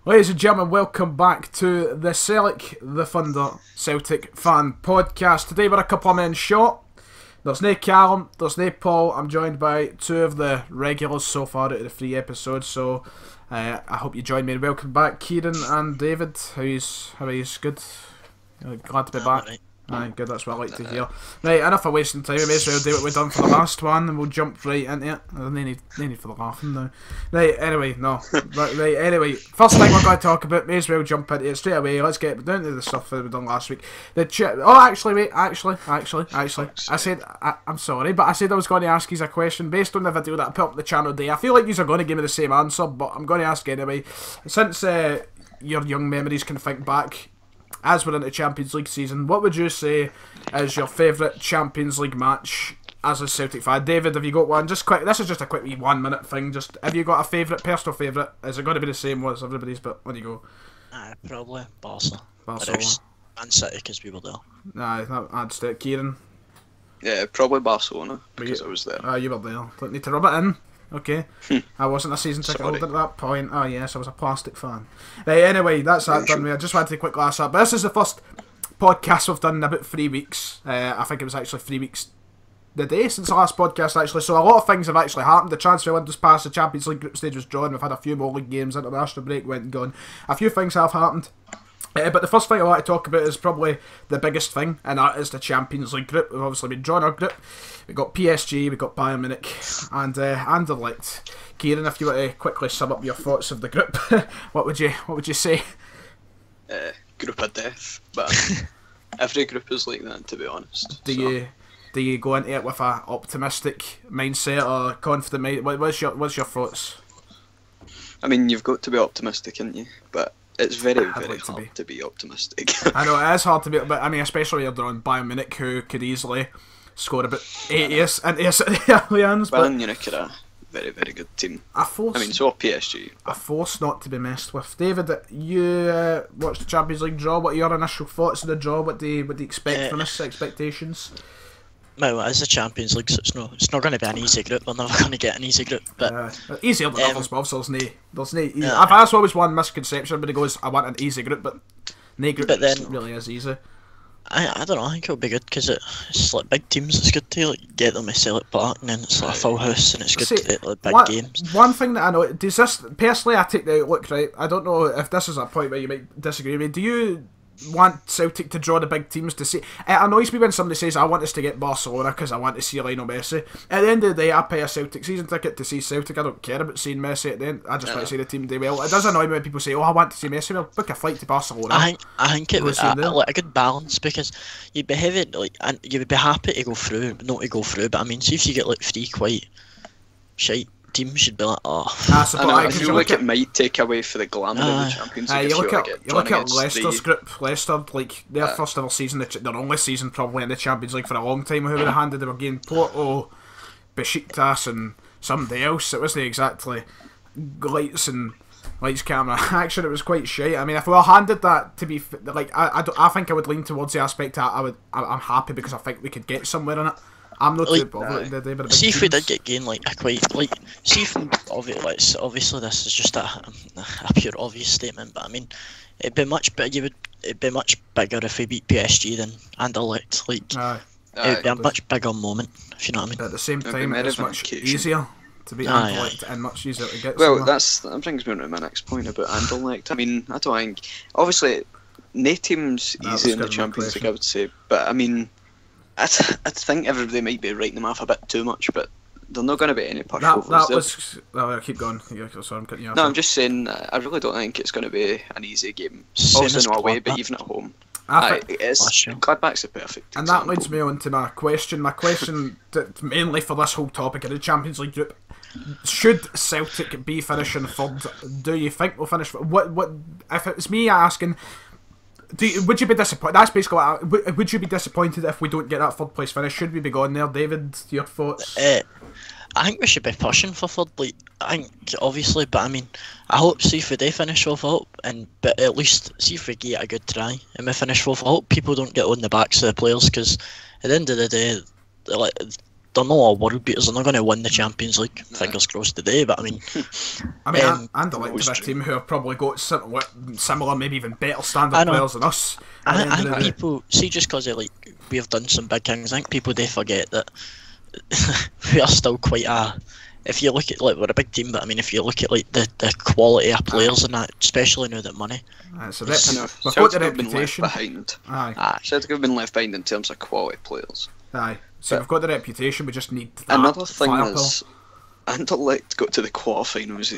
Ladies and gentlemen, welcome back to the Sellik, the Thunder Celtic fan podcast. Today we're a couple of men short. There's no Callum, there's no Paul. I'm joined by two of the regulars so far out of the 3 episodes, so I hope you join me. And welcome back, Kieran and David. How are you? Good? Glad to be back. Right. Aye, good, that's what I like to hear. Right, enough of wasting time. We may as well do what we've done for the last one and we'll jump right into it. No need for the laughing now. Right, anyway, anyway, first thing we're going to talk about, may as well jump into it straight away. Let's get down to the stuff that we done last week. Actually, I said, I'm sorry, but I said I was going to ask you a question based on the video that I put up on the channel today. I feel like you are going to give me the same answer, but I'm going to ask anyway. Since your young memories can think back, as we're into Champions League season, what would you say is your favourite Champions League match as a Celtic fan? David, have you got one? Just quick. This is just a quick wee 1 minute thing. Just have you got a personal favourite? Is it going to be the same as everybody's? But when you go, Probably Barca. Barcelona, and City because we were there. Nah, that adds to it. Kieran. Yeah, probably Barcelona because I was there. You were there. Don't need to rub it in. Okay, I wasn't a season ticket holder at that point. Oh yes, I was a plastic fan. Right, anyway, that's that done. I just wanted to quick glass up. But this is the first podcast we've done in about 3 weeks. I think it was actually 3 weeks the day since the last podcast actually. So a lot of things have actually happened. The transfer window's passed. The Champions League group stage was drawn. We've had a few more league games. International break went and gone. A few things have happened. But the first thing I want to talk about is probably the biggest thing, and that is the Champions League group. We've obviously been drawn our group. We've got PSG, we've got Bayern Munich, and Anderlecht. Kieran, if you want to quickly sum up your thoughts of the group, what would you say? Group of death, but every group is like that, to be honest. Do you go into it with a optimistic mindset or confident mind? What's your thoughts? I mean, you've got to be optimistic, haven't you? But it's very hard to be optimistic. I know, it is hard to be, but I mean, especially when you're drawing Bayern Munich, who could easily score about 80 into Allianz. Bayern Munich are a very, very good team. So are PSG. A force not to be messed with. David, you watched the Champions League draw. What are your initial thoughts of the draw? What do you expect from this? Expectations? Well, it is the Champions League, so it's not going to be an easy group. We're never going to get an easy group, but easier than others. But obviously, there's no. That's always one misconception. Everybody goes, "I want an easy group," but no group really is easy. I don't know. I think it'll be good because it's like big teams. It's good to get them at Sellik Park, and then it's like a full house, and it's good to get like big games. One thing that I know, does this personally? I take the outlook right. I don't know if this is a point where you might disagree with me. Do you want Celtic to draw the big teams to see? It annoys me when somebody says I want us to get Barcelona because I want to see Lionel Messi. At the end of the day, I pay a Celtic season ticket to see Celtic. I don't care about seeing Messi at the end. I just want to see the team do well. It does annoy me when people say, "Oh, I want to see Messi." Well, book a flight to Barcelona. I think it was like a good balance because you'd be heavy, and you would be happy to go through, but not to go through. But I mean, see if you get like 3 quite shite teams, should be like, I feel like it might take away for the glamour of the Champions League. You look at Leicester's group. Leicester, like their first ever season, their only season probably in the Champions League for a long time. Who were the handed? They were getting Porto, Besiktas, and somebody else. It wasn't exactly lights, camera, action. It was quite shite. I mean, if we were handed that, to be like, I think I would lean towards the aspect that I'm happy because I think we could get somewhere in it. I'm not too bothered. See if we did get gained see if obviously this is just a pure obvious statement, but I mean it'd be much bigger if we beat PSG than Anderlecht. It'd be a much bigger moment, if you know what I mean. At the same time, it's much easier to beat Anderlecht and much easier to get. Well, that brings me on to my next point about Anderlecht. I mean, I don't think obviously no team's easy in the Champions League, I would say, but I mean, I think everybody might be writing them off a bit too much, but they're not going to be any pushovers. Keep going. Sorry, I'm cutting you off. No, I'm just saying, I really don't think it's going to be an easy game. Also no away, but even at home. Gladbach's a perfect and example. That leads me on to my question. My question, mainly for this whole topic of the Champions League group, should Celtic be finishing third? Do you think we'll finish? What if it's me asking? Would you be disappointed? That's basically what would you be disappointed if we don't get that third place finish? Should we be going there, David? Your thoughts? I think we should be pushing for third. I think obviously, but I mean, I hope see if we do finish off. But at least see if we get a good try and we finish off. I hope people don't get on the backs of the players because at the end of the day, they're not world beaters. They're not going to win the Champions League. Fingers crossed today. But I mean, Anderlecht are a team who have probably got similar, maybe even better standard players than us. I think people see, just because we have done some big things. I think people they forget that we are still quite a. If you look at we're a big team, but I mean, if you look at the quality of players and that, especially now that money. So we've got the reputation. Celtic have been left behind in terms of quality players. Aye. So we've got the reputation. We just need that another thing firepower. is, Anderlecht got to the quarterfinals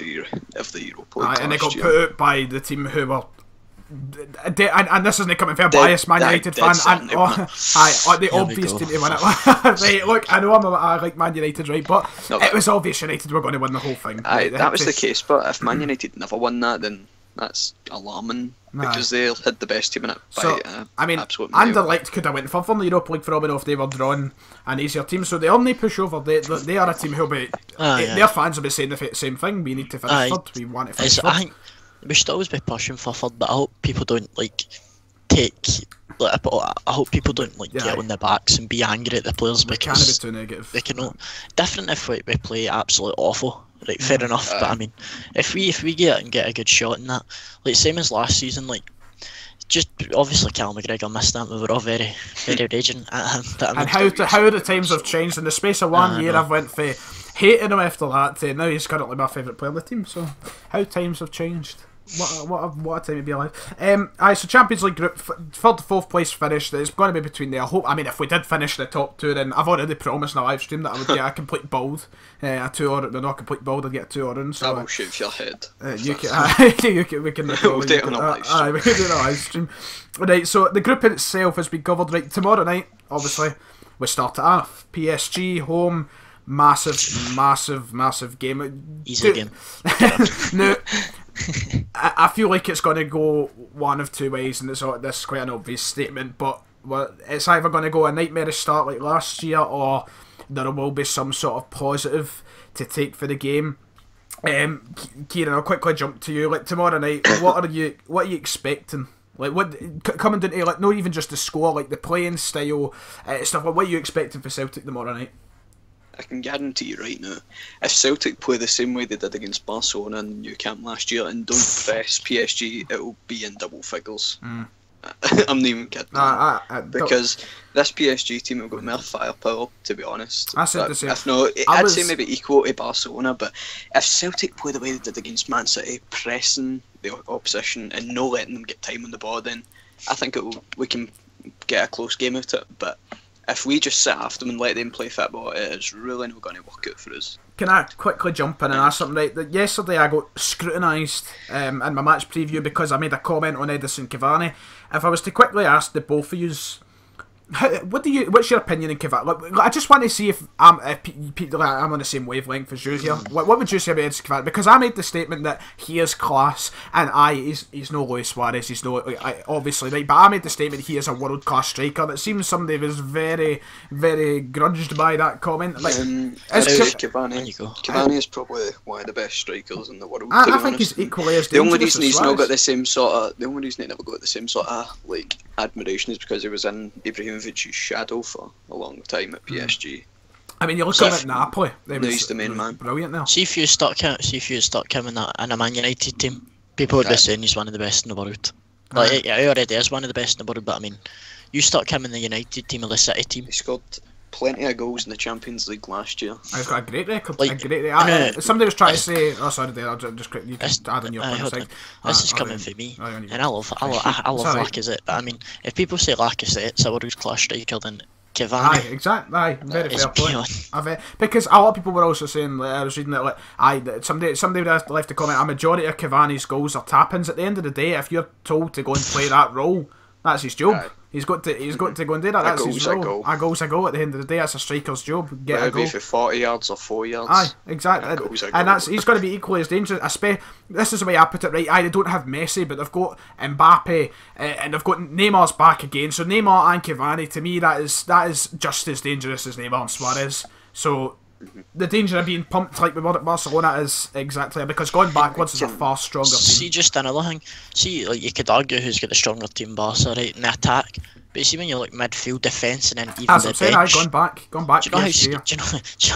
of the Europa League. And they got put out by the team who were. And this isn't coming from a biased Man United fan, and the obvious team to win it. Right, look, I know I like Man United, right, but it was obvious United were going to win the whole thing. That was the case, but if Man United never won that, then that's alarming, because they had the best team in it by Anderlecht could have went further in the Europa League for all we know if they were drawn an easier team, so they only push over. They are a team who'll be their fans will be saying the same thing. We need to finish third, we want to finish third. We should always be pushing for third, but I hope people don't I hope people don't get on their backs and be angry at the players, because can't be too negative. They cannot. Different if we play absolutely awful, right? Fair enough, but I mean, if we get a good shot in that, same as last season, just obviously Cal McGregor missed that. We were all very raging at him. But I mean, and how the times have changed in the space of 1 year. I've went for hating him after that to now he's currently my favourite player on the team. So how times have changed. What a time to be alive. So Champions League group, third to fourth place finished. It's going to be between there. I mean, if we did finish the top two, then I've already promised in a live stream that I would get a complete bold, a 2 or not a complete bold. I'd get a 2 orange. So I will shoot your head. We can we'll do it on a live stream. We can do it on a live stream. Right. So the group itself has been covered. Right, tomorrow night, obviously, we start at half. PSG home. Massive game. Easy game. No. I feel like it's going to go one of two ways, and this is quite an obvious statement, but it's either going to go a nightmarish start like last year, or there will be some sort of positive to take for the game. Kieran, I'll quickly jump to you. Tomorrow night, what are you expecting? Coming down to not even just the score, the playing style, stuff. What are you expecting for Celtic tomorrow night? I can guarantee you right now, if Celtic play the same way they did against Barcelona and Nou Camp last year and don't press PSG, it will be in double figures. I'm not even kidding. Because this PSG team have got more firepower, to be honest. I said the same. If not, I'd say maybe equal to Barcelona, but if Celtic play the way they did against Man City, pressing the opposition and not letting them get time on the ball, then I think we can get a close game out of it. But if we just sit after them and let them play football, it is really not going to work out for us. Can I quickly jump in and ask something? Right, yesterday I got scrutinised in my match preview because I made a comment on Edison Cavani. If I was to quickly ask the both of yous, what's your opinion on Cavani? I just want to see if I'm on the same wavelength as you here. What would you say about Edison Cavani? Because I made the statement that he is class, and he's no Luis Suarez, he's no obviously, right, but I made the statement he is a world class striker. That seems somebody was very, very grudged by that comment. Cavani is probably one of the best strikers in the world. I think he's equally as dangerous. The only reason he's not got the same sort of, never got the same sort of admiration is because he was in Ibrahimovic's shadow for a long time at PSG. I mean, you look at Napoli. He's the main man. Brilliant now. See if you stuck him in a Man United team, people would be saying he's one of the best in the world. He already is one of the best in the world, but I mean, you stuck him in the United team or the City team. He scored plenty of goals in the Champions League last year. He's got a great record. Somebody was trying to say, "Oh, sorry, there. I'll just you just add on your point." This is coming for me, and I love Lacazette. But I mean, if people say Lacazette's a world class striker, then Cavani. Exactly. Very fair point. Because a lot of people were also saying, I was reading that, somebody left a comment. A majority of Cavani's goals are tap-ins. At the end of the day, if you're told to go and play that role, that's his job. He's got to go and do that. That's his role. A goal's a goal at the end of the day. That's a striker's job. Get a goal. Be for 40 yards or 4 yards. Aye, exactly. And he's going to be equally as dangerous. This is the way I put it, right? They don't have Messi, but they've got Mbappe, and they've got Neymar's back again. So Neymar and Cavani, to me, that is just as dangerous as Neymar and Suarez. So the danger of being pumped like we were at Barcelona is exactly because going backwards is a far stronger team. See, just another thing. See, like you could argue who's got the stronger team, Barca, right, in the attack. But you see, when you look midfield, defence, and then even As the I'm saying, bench. going back. Do you know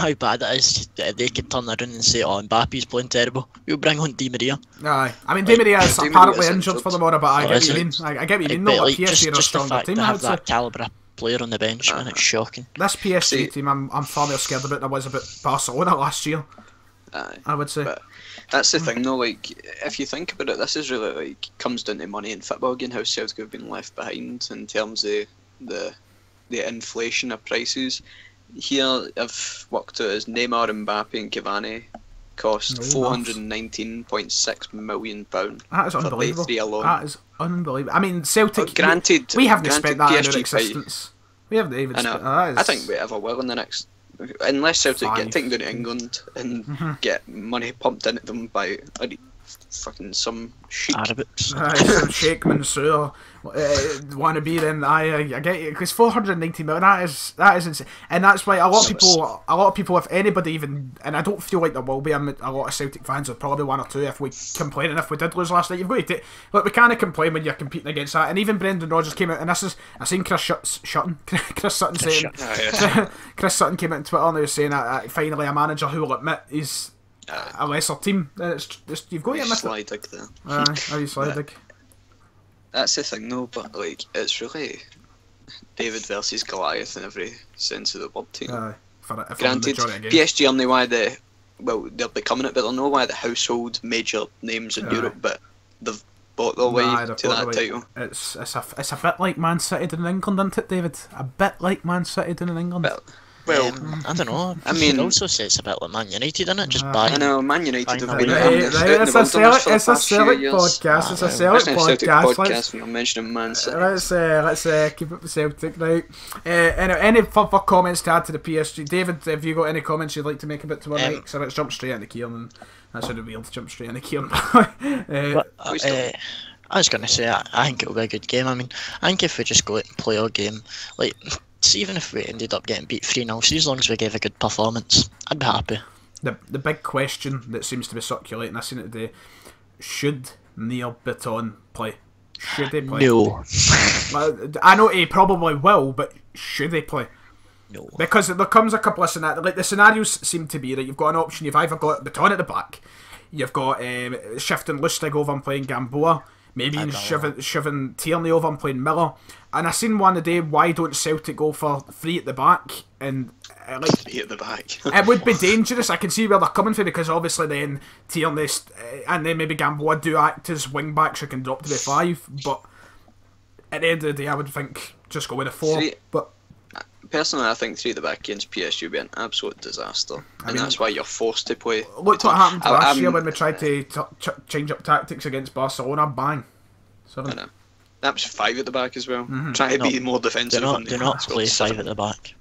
how bad it is that they could turn around and say, "Oh, Mbappe's playing terrible. We'll bring on Di Maria." Aye, I mean Di Maria is Di apparently Maria's injured for the moment, but I get what you mean. I get what you mean. But No, like, PSG are a just the stronger fact team. to I have would say. that calibre player on the bench, man, it's shocking. This PSG See, team, I'm far more scared about than I was about Barcelona last year. I would say. But that's the thing, though. Like, if you think about it, this is really like comes down to money and football again. How Celtic have been left behind in terms of the inflation of prices. Here, I've worked out as Neymar, Mbappe, and Cavani cost £419.6 million That is for unbelievable. they three alone. That is unbelievable. I mean, Celtic. Granted, we haven't spent that in our PSG existence. We haven't even I know. spent that. I think we ever will in the next. Unless Celtic 5. get taken down to England and get money pumped into them by fucking some sheik. Arabics. Some Sheikh Mansour want to be then. I get you because 490 million. That is insane, and that's why a lot of people, if anybody even, and I don't feel like there will be a lot of Celtic fans, or probably one or two if we complain, and if we did lose last night, you've got to look. We can't complain when you're competing against that, and even Brendan Rodgers came out, and this is I seen Chris Sutton saying Chris Sutton came out on Twitter and he was saying that finally a manager who will admit he's a lesser team. It's just you've got to admit Slidig there. Slidig. That's the thing, though. But like, it's really David versus Goliath in every sense of the word. Team. Granted, PSG are why they're becoming it, but they're not why the household major names in Europe. But they've bought their way to that title. It's a bit like Man City doing in England, isn't it, David? A bit like Man City doing in England. Well, I don't know. I mean, also say it's a bit like Man United, isn't it? Just I know Man United have been it's a Celtic podcast. It's a Celtic podcast. When you're mentioning Man City. Let's keep it for Celtic now. Any further comments to add to the PSG? David, have you got any comments you'd like to make about tomorrow night? So let's jump straight into Kieran. That sounded weird. Jump straight into Kieran. I was going to say, I think it'll be a good game. I mean, I think if we just go out and play our game, like. So even if we ended up getting beat 3-0, so as long as we gave a good performance, I'd be happy. The big question that seems to be circulating, I seen it today, should Neil Baton play? Should he play? No. I know he probably will, but should he play? No. Because there comes a couple of scenarios. Like the scenarios seem to be that you've got an option. You've either got Baton at the back, you've got shifting Lustig over and playing Gamboa, maybe shoving Tierney over and playing Miller. And I seen one today, why don't Celtic go for 3 at the back? And 3 at the back. It would be dangerous. I can see where they're coming from because obviously then Tierney and then maybe Gamboa do act as wing backs who can drop to the 5. But at the end of the day, I would think just go with a 4. But personally, I think 3 at the back against PSG would be an absolute disaster, and that's why you're forced to play. Look what happened last year when we tried to change up tactics against Barcelona. Bang. 7. I know. That was 5 at the back as well. Trying to be more defensive. Do not play 5 at the back.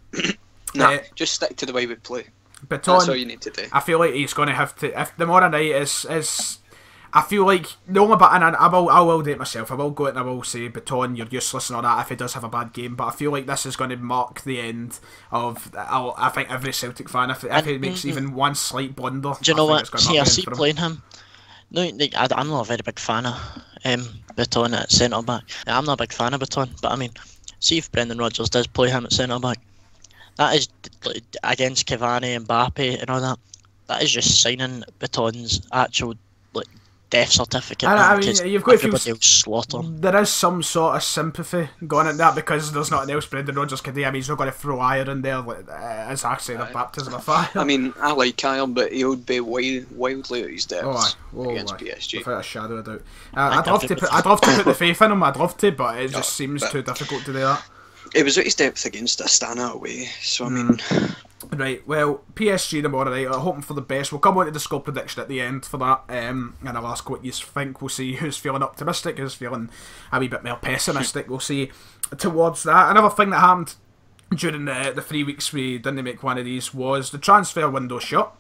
Just stick to the way we play. Baton, that's all you need to do. I feel like he's going to have to. If tomorrow night is I feel like the only bit, and I will do it myself. I will go out and I will say, Baton, you're useless and all that if he does have a bad game. But I feel like this is going to mark the end of I think every Celtic fan if he makes even one slight blunder. Do you know what? See, I see playing him. No, I'm not a very big fan of Baton at centre back. I'm not a big fan of Baton, but I mean, see if Brendan Rodgers does play him at centre back, that is against Cavani and Mbappe and all that. That is just signing Baton's actual death certificate. I mean, you've got to feel slaughter. There is some sort of sympathy going into that because there's nothing else Brendan Rodgers can do. I mean, he's not going to throw iron in there as actually the baptism of fire. I mean, I like Iron, but he would be wildly at his depths against PSG. Without a shadow of doubt. I'd love to put the faith in him. I'd love to, but it just seems too difficult to do that. It was at his depth against Astana away, so I mean. Right, well, PSG tomorrow night, hoping for the best. We'll come on to the score prediction at the end for that, and I'll ask what you think. We'll see who's feeling optimistic, who's feeling a wee bit more pessimistic. We'll see towards that. Another thing that happened during the 3 weeks we didn't make one of these was the transfer window shut.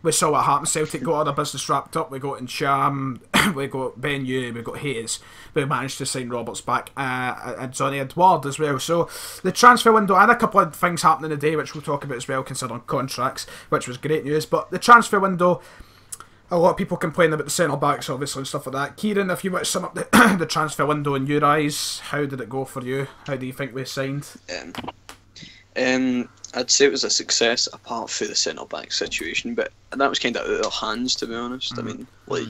we saw what happened. Celtic got all their business wrapped up. We got Encham, we got Ben Yu, we got Hayes. We managed to sign Roberts back, and Johnny Edward as well. So the transfer window, and a couple of things happening today, which we'll talk about as well, considering contracts, which was great news. But the transfer window, a lot of people complain about the centre backs, obviously, and stuff like that. Kieran, if you want to sum up the transfer window in your eyes, how did it go for you? How do you think we signed? I'd say it was a success apart from the centre back situation, but that was kind of out of our hands, to be honest. I mean, like,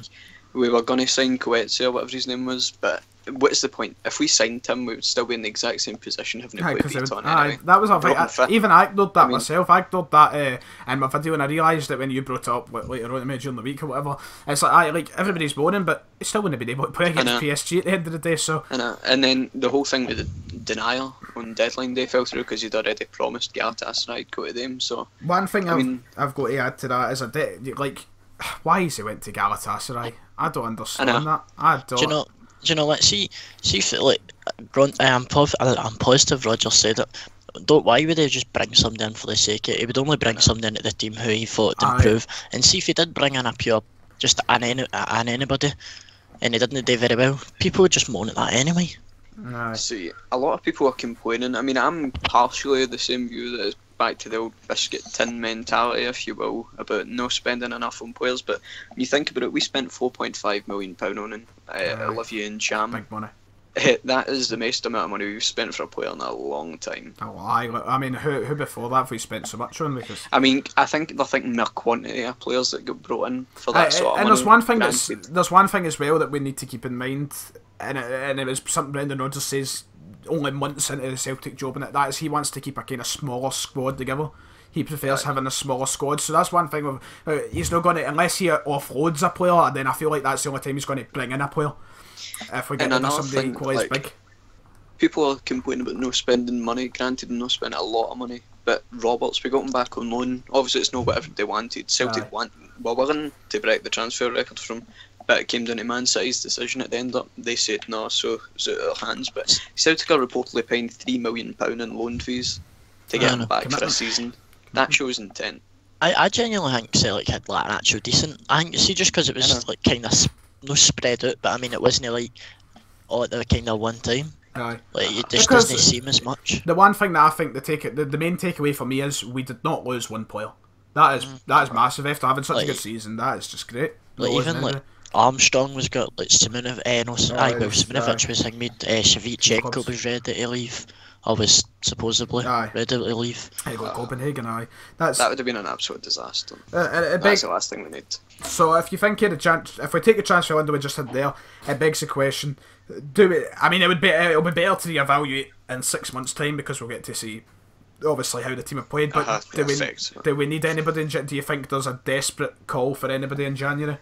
we were going to sign Coetzee or whatever his name was, but what's the point? If we signed him, we would still be in the exact same position, having to play Beaton anyway. That was a thing. Even I ignored that myself. I ignored that in my video, and I realised that when you brought it up later on during the week or whatever, it's like everybody's moaning, but he still wouldn't have been able to play against PSG at the end of the day. So and then the whole thing with the denier on deadline day fell through because he'd already promised Galatasaray would go to them. So one thing I've got to add to that is why has he went to Galatasaray? I don't understand that. I don't. Do you know? Let's see if I'm positive Roger said it. Why would he just bring somebody in for the sake of it? He would only bring somebody into the team who he thought would improve. And see if he did bring in a pure, just an anybody, and he didn't do very well, people would just moan at that anyway. See, a lot of people are complaining. I mean, I'm partially the same view that it's back to the old biscuit tin mentality, if you will, about no spending enough on players. But when you think about it, we spent £4.5 million on Olivier Encham. Big money. That is the most amount of money we've spent for a player in a long time. Oh, I mean, who before that have we spent so much on? Because I mean, I think they're thinking more quantity of players that got brought in for that sort of money. And there's one thing as well that we need to keep in mind, and it was something Brendan Rodgers says only months into the Celtic job, and that is he wants to keep a kind of smaller squad together. He prefers having a smaller squad, so that's one thing. He's not going to, unless he offloads a player, and then I feel like that's the only time he's going to bring in a player. If we get somebody equally as big. People are complaining about no spending money. Granted, no spending a lot of money, but Roberts, we got him back on loan. Obviously, it's not what everybody wanted. Celtic were willing to break the transfer record from, but it came down to Man City's decision at the end. They said no, so it was out of their hands. But Celtic are reportedly paying £3 million in loan fees to get him back for a season. That shows intent. I genuinely think Sellik had an actual decent. I think, see, just because it was kind of no spread out, but I mean it wasn't all at the kind of one time. Aye. It just doesn't seem as much. The one thing that I think the main takeaway for me is we did not lose one player. That is massive. After having such a good season, that is just great. Armstrong was got Simunovic, Simunovic was made. Shevchenko was ready to leave. I was supposedly ready to leave. I got Copenhagen. That would have been an absolute disaster. That's the last thing we need. So if you think if we take the transfer window we just had there, it begs the question: do we? I mean, it'll be better to reevaluate in 6 months' time because we'll get to see obviously how the team have played. But do we need anybody? Do you think there's a desperate call for anybody in January?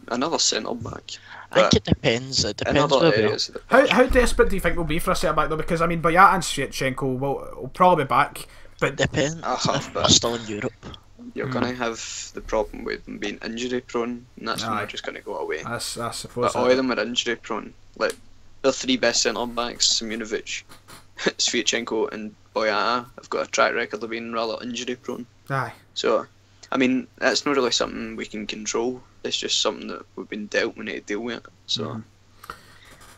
Another centre back. I think it depends. It depends. How desperate do you think we'll be for a centre back though? Because I mean, Boyat and Shevchenko will probably be back, but it depends. We're still in Europe. You're going to have the problem with them being injury prone, and that's when they're just going to go away. I suppose. But all of them are injury prone. Like their three best centre backs, Simunovic, Shevchenko, and Boyat, have got a track record of being rather injury prone. Aye. So, I mean, that's not really something we can control. It's just something that we've been dealt, we need to deal with. So,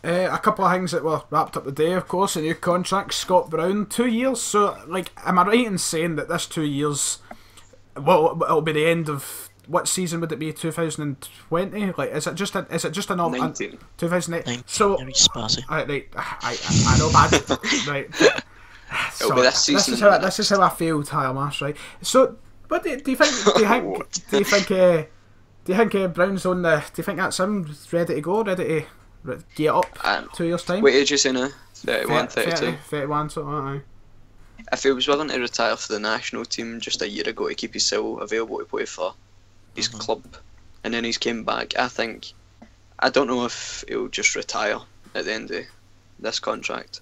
a couple of things that were wrapped up today, of course, a new contract, Scott Brown, 2 years. So, am I right in saying that this 2 years, it'll be the end of what season would it be? 2020? Is it just a normal 19. 2008? So, right, I know, bad. Right. It'll be this season. This is how I feel, Tyler Marsh. Right. So, what do you think? Do you think Brown's on the? Do you think that's him ready to go, ready to get up 2 years time? What age is he now? 31, 32? 31, something like that. If he was willing to retire for the national team just a year ago to keep himself available to play for his club, and then he's came back, I don't know if he'll just retire at the end of this contract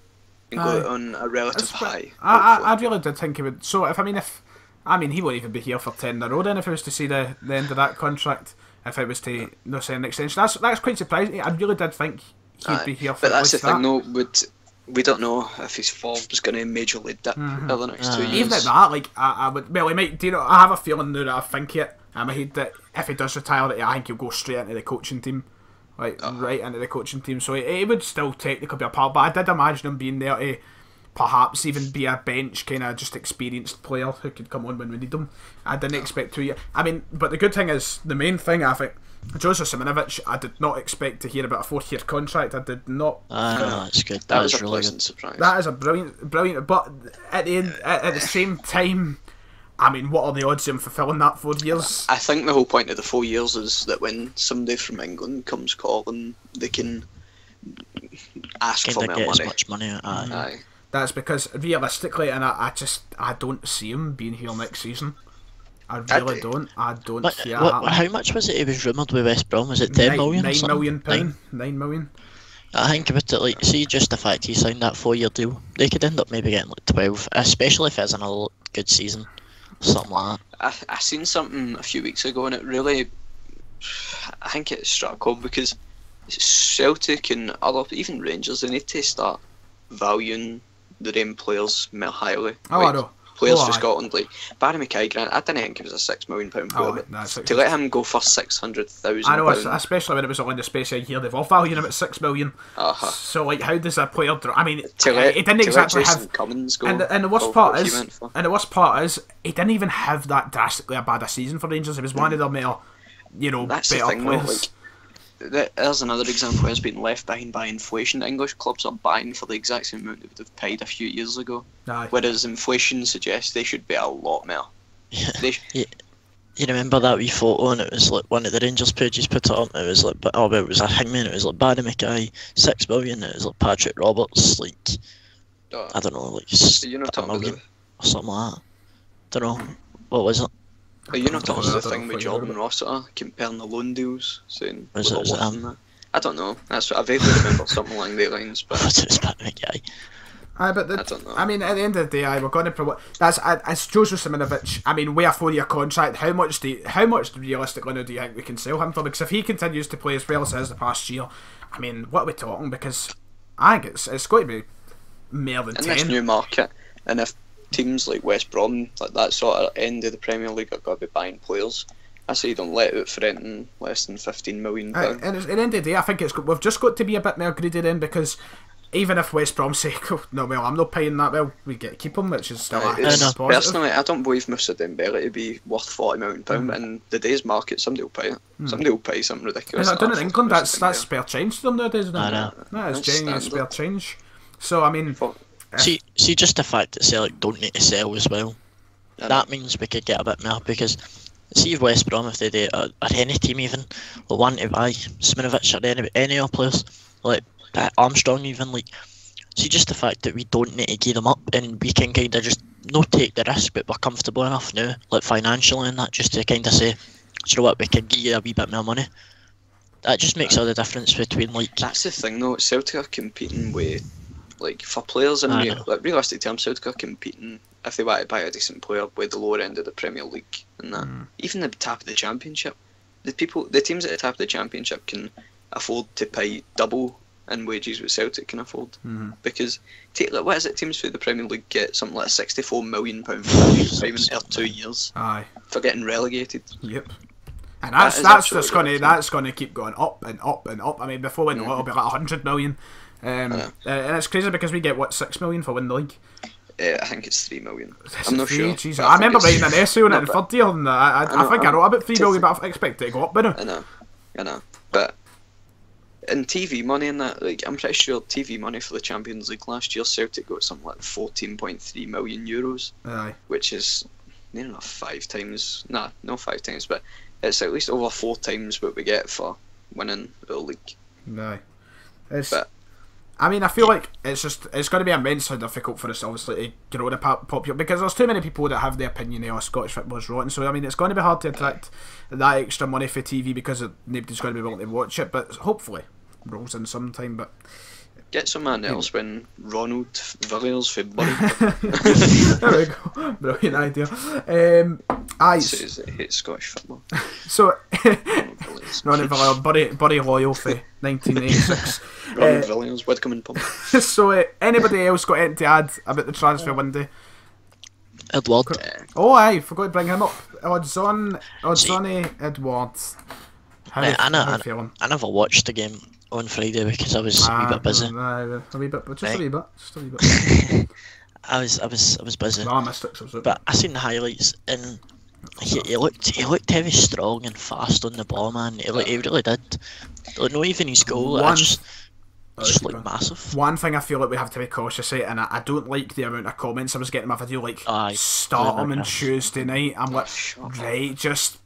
and go on a relative high. I really did think he would. So he won't even be here for 10 in a row then if it was to see the end of that contract, if it was to not sign an extension. That's quite surprising. I really did think he'd be here for but that's the thing though, we don't know if his form is going to majorly dip over the next 2 years. Even at that, I would, well, he might, I have a feeling now that I think it, if he does retire, I think he'll go straight into the coaching team. Right into the coaching team. So he would still technically be a part, but I did imagine him being there to perhaps even be a bench kind of just experienced player who could come on when we need him. I didn't expect 2 years. I mean, but the good thing is, the main thing, I think, Joseph Simonovic, I did not expect to hear about a 4-year contract. I did not. That's good. That was a really pleasant good surprise. That is a brilliant. But at the end, at the same time, I mean, what are the odds of him fulfilling that 4 years? I think the whole point of the 4 years is that when somebody from England comes calling, they can ask for more get money. as much money. Aye. That's because realistically, and I don't see him being here next season. I really don't. I don't But see it happening. how much was it he was rumoured with West Brom? Was it 10 million or £9 something? million pound. £9 million. I think about it, like, see, just the fact he signed that 4-year deal, they could end up maybe getting like 12, especially if it's another good season, something like that. I seen something a few weeks ago, and it really, I think it struck home because Celtic and other, even Rangers, they need to start valuing their own players more highly. Oh, I know. Players Oh, for aye. Scotland, like Barry McKay, I didn't think he was a £6 million player, but that's to let him go for £600,000. I know, especially when it was only the space a year, they've all valued him at £6 million. So, like, how does a player? I mean, he didn't exactly have. Cummins go. And the worst part is, he didn't even have that drastically a bad a season for Rangers. He was one of their more, That's better the thing, players. though, like, there's another example where it's been left behind by inflation. English clubs are buying for the exact same amount they would have paid a few years ago. Aye. Whereas inflation suggests they should be a lot more. You remember that wee photo, and it was like one of the Rangers pages put it up. It was like, it was a hangman. It was like Barry McKay, $6 million. It was like Patrick Roberts, like I don't know, like you're not a talking million about or something like that. Don't know what was it. you not talking about the thing with what Jordan you're Rossiter comparing the loan deals, saying Was it we're worth him? that. I don't know. That's what I vaguely remember something along those lines, but It was Barry McKay. Aye, but I don't know. I mean, at the end of the day, we're going to promote. That's as Joseph Simonovic. I mean, with a 4-year contract, how much realistically now do you think we can sell him for? Because if he continues to play as well as he has the past year, I mean, what are we talking? Because I think it's going to be more than in 10. this new market, and if teams like West Brom, like that sort of end of the Premier League, are going to be buying players, I say you don't let out for anything less than £15 million. And at the end of the day, I think we've just got to be a bit more greedy then, because even if West Brom say, oh, no, well, I'm not paying that, well, we get to keep him, which is still positive. Personally, I don't believe Moussa Dembele to be worth £40 million, but in today's market, somebody will pay it. Somebody will pay something ridiculous. I don't know, in England, that's spare change to them nowadays, isn't it? I know. That is That's genuine standard. spare change. So, I mean, See, just the fact that Celtic don't need to sell as well, that means we could get a bit more, because see if West Brom, if they do, or any team even, will want to buy Simonovic or any other players, like Armstrong even, like, see just the fact that we don't need to gear them up and we can kind of just not take the risk, but we're comfortable enough now, like financially and that, just to kind of say, do you know what, we can give you a wee bit more money. That just makes all the difference between, like... That's the thing though, Celtic are competing with, like, for players in like, realistic terms, Celtic are competing, if they want to buy a decent player, with the lower end of the Premier League and that. Even the top of the Championship, the teams at the top of the Championship can afford to pay double in wages what Celtic can afford. Because, like, what is it, teams through the Premier League get something like £64 million for payment for 2 years for getting relegated. Yep. And that's just going to keep going up and up and up. I mean, before we know it, it'll be like 100 million. And it's crazy because we get, what, 6 million for winning the league? I think it's 3 million. I'm not sure. Jesus. I remember writing an essay on it in third year, and I think I wrote about 3 million, but I expect it to go up by now. I know. But in TV money and that, like, I'm pretty sure TV money for the Champions League last year, Celtic got something like 14.3 million euros, which is near enough 5 times. Nah, not 5 times, but it's at least over 4 times what we get for winning the league. But I mean, I feel like it's going to be immensely difficult for us, obviously, to grow the popular, because there's too many people that have the opinion that Scottish football's rotten. So I mean, it's going to be hard to attract that extra money for TV because nobody's going to be willing to watch it. But hopefully, rolls in sometime. But get some man else when Ronald Villiers for Bury. There we go, brilliant idea. Says he hates Scottish football. So Ronald Villiers, Bury loyal for 1986. Ronald Villiers, Widcombe and Pump. So anybody else got anything to add about the transfer window? Edward. Oh, I forgot to bring him up. Odzoni Edwards. How Right, are you feeling? I never watched the game on Friday because I was a wee bit busy. A wee bit, just a wee bit. I was busy. No, I missed it. So But I seen the highlights and he looked heavy, strong and fast on the ball, man. He really did. Like, not even his goal. Just looked massive. One thing I feel like we have to be cautious of, and I don't like the amount of comments I was getting in my video, like, start him on Tuesday night. I'm like, right, just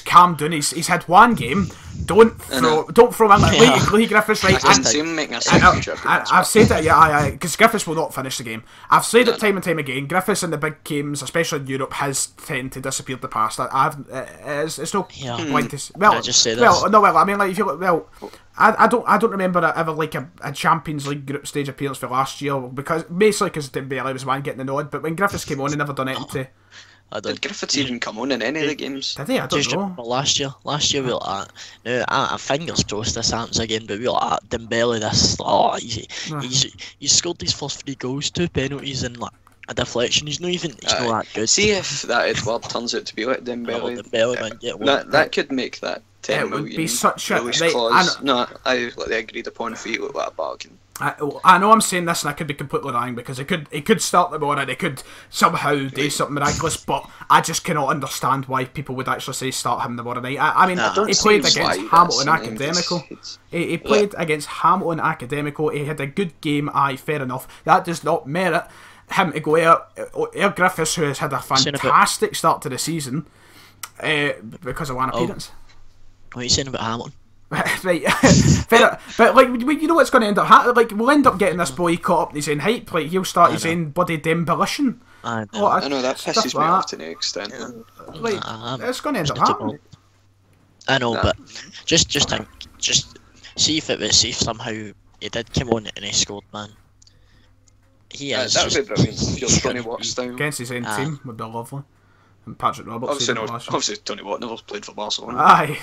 calm down. He's had one game. Don't throw him like Lee Griffiths, right? I can see him making a second trip. I've said it, because Griffiths will not finish the game. I've said it time and time again. Griffiths in the big games, especially in Europe, has tended to disappear the past. It's no point to. Well, just say this. I mean, like, if you look, I don't remember ever like a Champions League group stage appearance for last year, because Dembele was one getting the nod, but when Griffiths came on, he never done anything to. Did Griffiths even come on in any of the games? Did he? I don't know. Last year we were like, now I fingers crossed this happens again, but we were like, Dembele, he's scored these first 3 goals, 2 penalties and like a deflection. He's not that good. See if that Edward turns out to be like Dembele. That could make that 10 million. It would be such a clause. No, I like the agreed upon fee look like a bargain. I know I'm saying this and I could be completely wrong, because it could start the morning, it could somehow do something miraculous, but I just cannot understand why people would actually say start him the morning night. I mean, he played against Hamilton Academical. He played against Hamilton Academical. He had a good game, fair enough. That does not merit him to go Air Griffiths, who has had a fantastic start to the season, because of one appearance. What are you saying about Hamilton? Right, but like, you know what's going to end up happening? Like, we'll end up getting this boy caught up in his own hype. Like, he'll start his own bloody demolition. I know that pisses me off to an extent. Like, it's going to end up happening. I know, but just see if somehow he did come on and he scored, man. That would be brilliant. If you're Tony Watt's style against his own team would be lovely. And Patrick Roberts. Obviously, Tony Watt never played for Barcelona. Aye,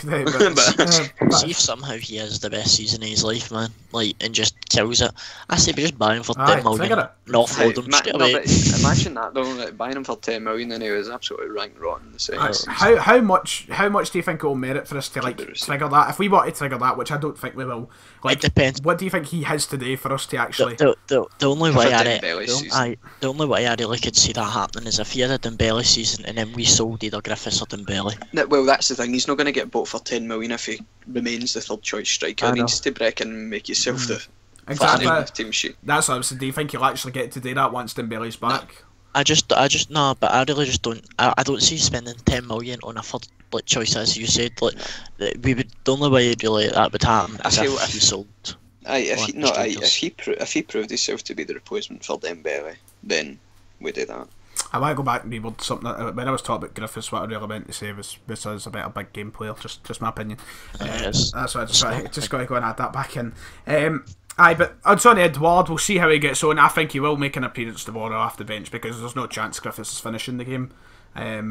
see if somehow he has the best season of his life, man. Like, and just kills it. I say, just buy him for 10 million. And offload him straight away. Imagine that though, like, buying him for 10 million and he was absolutely rank rotten in the second season. How much do you think it will merit for us to like trigger that? If we want to trigger that, which I don't think we will, like, it depends. What do you think he has to do for us to actually? The only way I really could see that happening is if he had a Dembele season and then we sold either Griffiths or Dembele. Well, that's the thing. He's not going to get bought for 10 million if he remains the third choice striker. He needs to break and make yourself the team sheet. That's what I was saying. Do you think he'll actually get to do that once Dembele's back? I really just don't. I don't see spending 10 million on a third choice, as you said. Like, the only way really that would happen is if he sold. If he proved himself to be the replacement for Dembele, then we do that. I want to go back and reword something when I was talking about Griffiths. What I really meant to say was this is a better big game player. Just my opinion. That's why I just got to go and add that back in. But Odsonne Edouard, we'll see how he gets on. I think he will make an appearance tomorrow off the bench because there's no chance Griffiths is finishing the game. I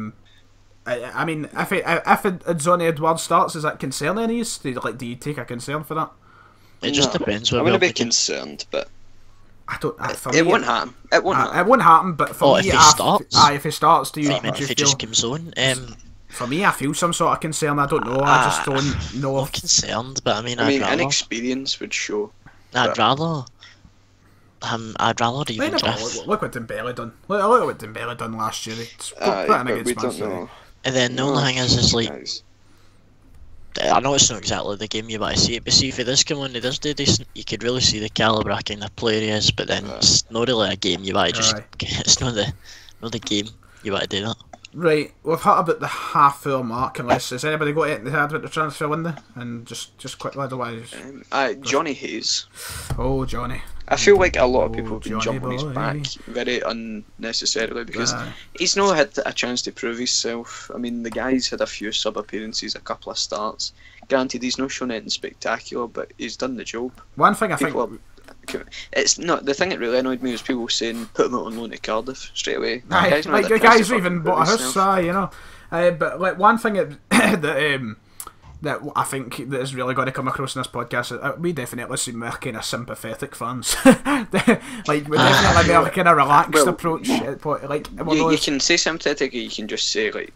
mean, if Odsonne Edouard starts, is that concerning you? Do you take a concern for that? It just depends. I'm going to be concerned, but I don't. It won't happen. It won't happen. But for me, if he starts, do you? If he just comes on. For me, I feel some sort of concern. I don't know. I just don't know. I'm concerned, but I mean, inexperience would show. I'd rather even Look what Dembele done. Look what Dembele done last year. We don't know. And then the only thing is like, I know it's not exactly the game you want to see it, but see if he does come on, he does do decent, you could really see the calibre kind of player he is, but then it's not really a game you want to it's not the game you want to do that. Right, we've hit about the half-hour mark, unless has anybody got anything to add about the transfer window? And just quickly, otherwise... Johnny Hayes. Oh, Johnny. I feel like a lot of people have been jumping on his back very unnecessarily because he's not had a chance to prove himself. I mean, the guy's had a few sub-appearances, a couple of starts. Granted, he's not shown anything spectacular, but he's done the job. One thing it's not the thing that really annoyed me was people saying put him out on loan to Cardiff straight away. The guy's even bought a house, you know. But like one thing that that I think that is really going to come across in this podcast. We definitely seem more kind of sympathetic fans. Like we definitely more kind of relaxed approach. Like you can say sympathetic, or you can just say like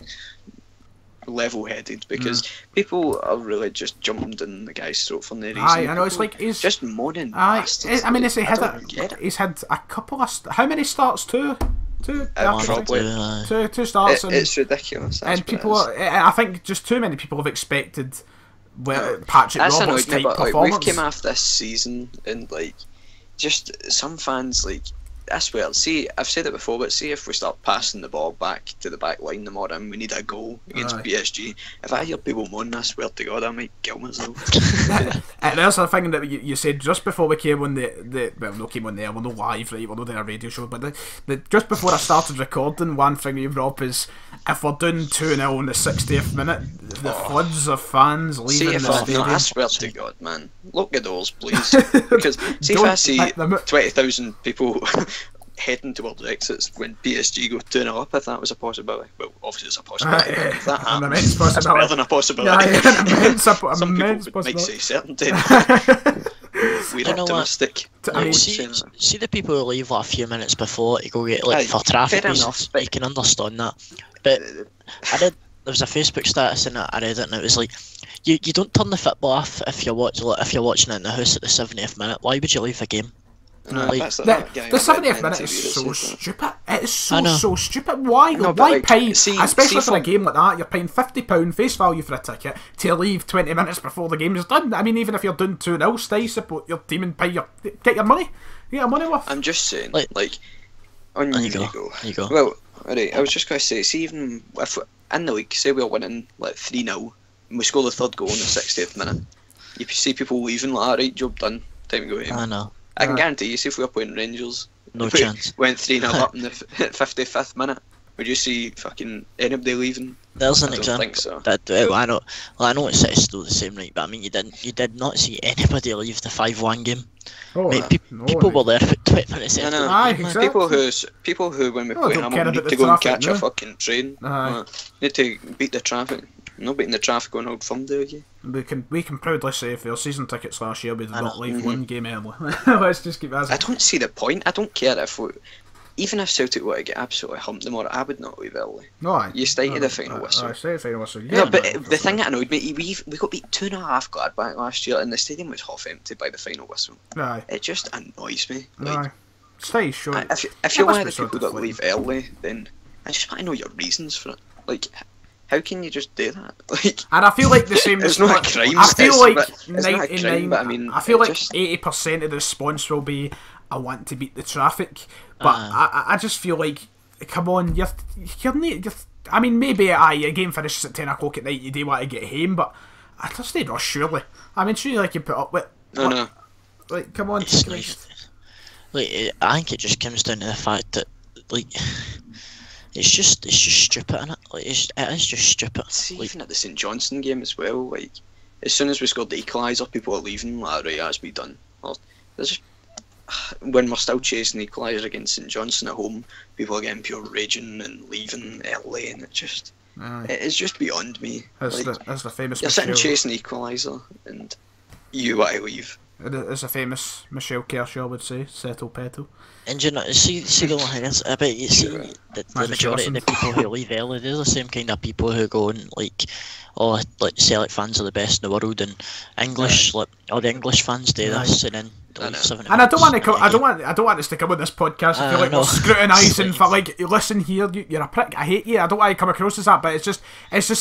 level-headed, because people are really just jumping down the guy's throat for no reason. I know, it's like he's just moaning. I mean, he's had a couple of how many starts? Two starts. It's ridiculous. And people, I think, just too many people have expected Patrick Roberts type performance. Like, we've came off this season and like, just some fans like. I swear, see, I've said it before, but see if we start passing the ball back to the back line the more and we need a goal against PSG. If I hear people moan, I swear to God, I might kill myself. And there's a thing that you said just before we came on well, no came on there, we're not live, right, we're not doing a radio show, but just before I started recording, one thing you brought up is, if we're doing 2-0 in the 60th minute, the floods of fans leaving the stadium. I swear to God, man, lock the doors, please. Because see if I see 20,000 people heading towards exits when PSG go 2-0 up, if that was a possibility. Well, obviously it's a possibility. If that happens, that's better than a possibility. Some people might say certainty. We're optimistic. See the people who leave like a few minutes before to go get like for traffic reasons. You can understand that. But there was a Facebook status in it, I read it, and it was like, you don't turn the football off if you're watching it in the house at the 70th minute. Why would you leave a game? No, like, the 70th minute is so stupid. It is so stupid. Why pay, especially for a game like that, you're paying £50 face value for a ticket to leave 20 minutes before the game is done. I mean, even if you're doing 2-0, stay, support your team and get your money. Get your money worth. I'm just saying, like on you go. Well, alright, I was just going to say, see, even if in the league, say we're winning like 3-0, and we score the third goal in the 60th minute, you see people leaving like, alright, job done, time to go home. I know. I can guarantee you, see if we were playing Rangers, no chance. Went 3-0 up in the 55th minute, would you see fucking anybody leaving? There's an example. I don't think so. I know it's still the same, right? But I mean, you did not see anybody leave the 5-1 game. People were there for 20 minutes. Exactly. People who when we play Hamilton need to go and catch a fucking train. Need to beat the traffic. No beating the traffic on Old Firm Day again. We can proudly say for our season tickets last year we did not leave one game early. Let's just keep that. I don't see the point. I don't care even if Celtic were to get absolutely humped tomorrow, I would not leave early. No, you stay to the final whistle. Stay to the final whistle. Yeah, but the thing that annoyed me, we got beat 2.5 Gladbach last year, and the stadium was half empty by the final whistle. Aye. It just annoys me. Like, stay short. If you're one of the people that leave early, then I just want to know your reasons for it. Like, how can you just do that? Like, and I feel like the same. It's not a crime. I feel like it's not a crime, but I mean, I feel like 80% of the response will be, "I want to beat the traffic," but I just feel like, come on, I mean, maybe a game finishes at 10 o'clock at night. You do want to get home, but I just need rush surely. I mean, surely I can put up with. No. Like, come on, like, I think it just comes down to the fact that, like, it's just stupid, innit? Like, it is just stupid. See, even at the St Johnstone game as well, like, as soon as we scored the equaliser, people are leaving, like, right, as we done. There's just, when we're still chasing the equaliser against St Johnstone at home, people are getting pure raging and leaving early, and it is just beyond me. That's the famous. You're sitting chasing the equaliser, and you want to leave. It's a famous Michelle Kershaw would say, settle petal. And you know, see the one thing is, I bet you see the majority of the people who leave early, they're the same kind of people who go and like Sellik fans are the best in the world, and English, like all the English fans do this, and then leave 7 and I don't want us to come on this podcast and feel like we're scrutinising for like, listen here, you're a prick, I hate you. I don't want to come across as that, but it's just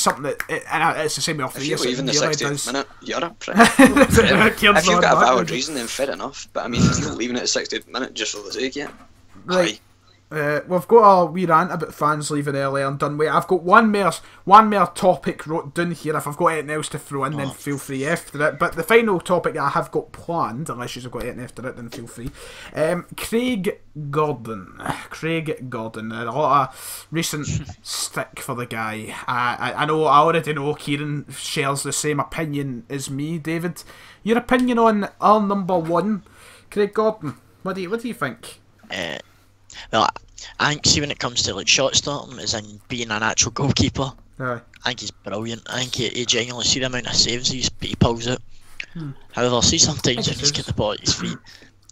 something that, and it's the same way off the year. If you leave in the 60th minute, you're a prick. If you've got a valid reason, then fair enough. But I mean, if you're leaving it at 60th minute just for the sake, right. We've got a wee rant about fans leaving early and done with. I've got one more topic wrote down here. If I've got anything else to throw in, then feel free after it. But the final topic that I have got planned, unless you've got anything after it, then feel free. Craig Gordon. A lot of recent stick for the guy. I already know Kieran shares the same opinion as me, David. Your opinion on our number one, Craig Gordon? What do you think? Well, I think, see, when it comes to like shot starting, as in being an actual goalkeeper, Aye. I think he's brilliant. I think he genuinely see the amount of saves he pulls out. However, see sometimes when he's got the ball at his feet,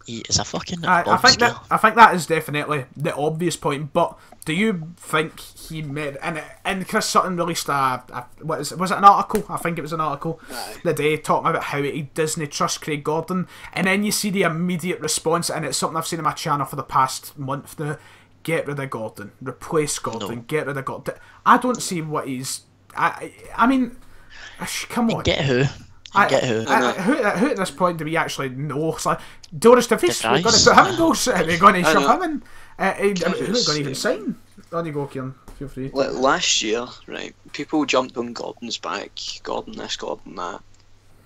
he is a fucking I think that is definitely the obvious point. But do you think he made and Chris Sutton released was it an article? I think it was an article the day talking about how he doesn't trust Craig Gordon, and then you see the immediate response, and it's something I've seen on my channel for the past month now. Get rid of Gordon, replace Gordon, get rid of Gordon. I don't see what he's. I mean, come on. Get who? Who at this point do we actually know? It's like, Doris DeVries, we're going to put him in goals, we're going to shove him in. Who are we going to even sign? On you go, Kieran, feel free. Last year, right, people jumped on Gordon's back, Gordon this, Gordon that.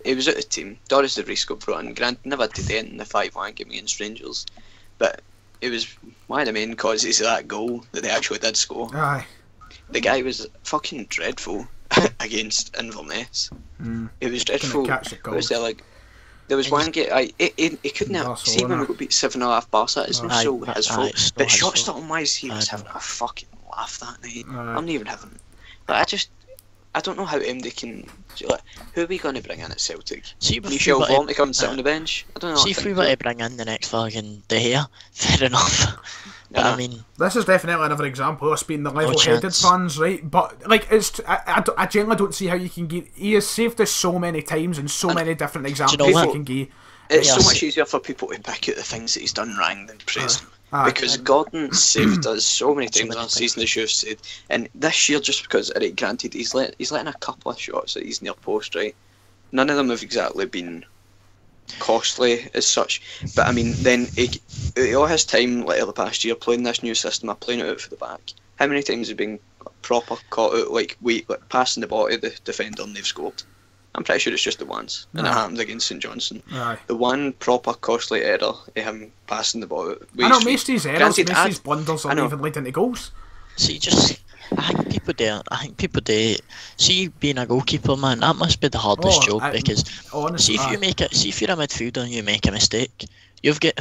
He was out of the team. Doris DeVries got brought in. Grant never did it in the 5-1 game against Rangers, but it was one of the main causes of that goal that they actually did score. Aye. The guy was fucking dreadful against Inverness. It was dreadful. There was one game. He couldn't have. See when we got beat 7-0 Barca, it's not so his fault. But shot-stopping wise, he was having a fucking laugh that night. I'm not even having. But I don't know how MD can. Like, who are we going to bring in at Celtic? Michel Vorm to come and sit on the bench? I don't know. See if we were to bring in the next fucking De Gea, fair enough. But I mean, this is definitely another example of us being the level-headed fans, right? But like, it's I genuinely don't see how you can get. He has saved us so many times and so many different examples you can give. It's so much easier for people to pick out the things that he's done wrong than praise him. Because Gordon saved us so many times last season, as you've said, and this year, just because, right, granted, he's letting a couple of shots at his near post, right? None of them have exactly been costly as such, but I mean, then all his time like the past year playing this new system, playing it out for the back. How many times have been proper caught out, like passing the ball to the defender and they've scored? I'm pretty sure it's just the once, and it happened against St Johnstone. The one proper costly error of him passing the ball out. I know most of his errors, most of his blunders are even leading to goals. See, I think people do. See, being a goalkeeper, man, that must be the hardest job, because honestly, see if you're a midfielder and you make a mistake, you've got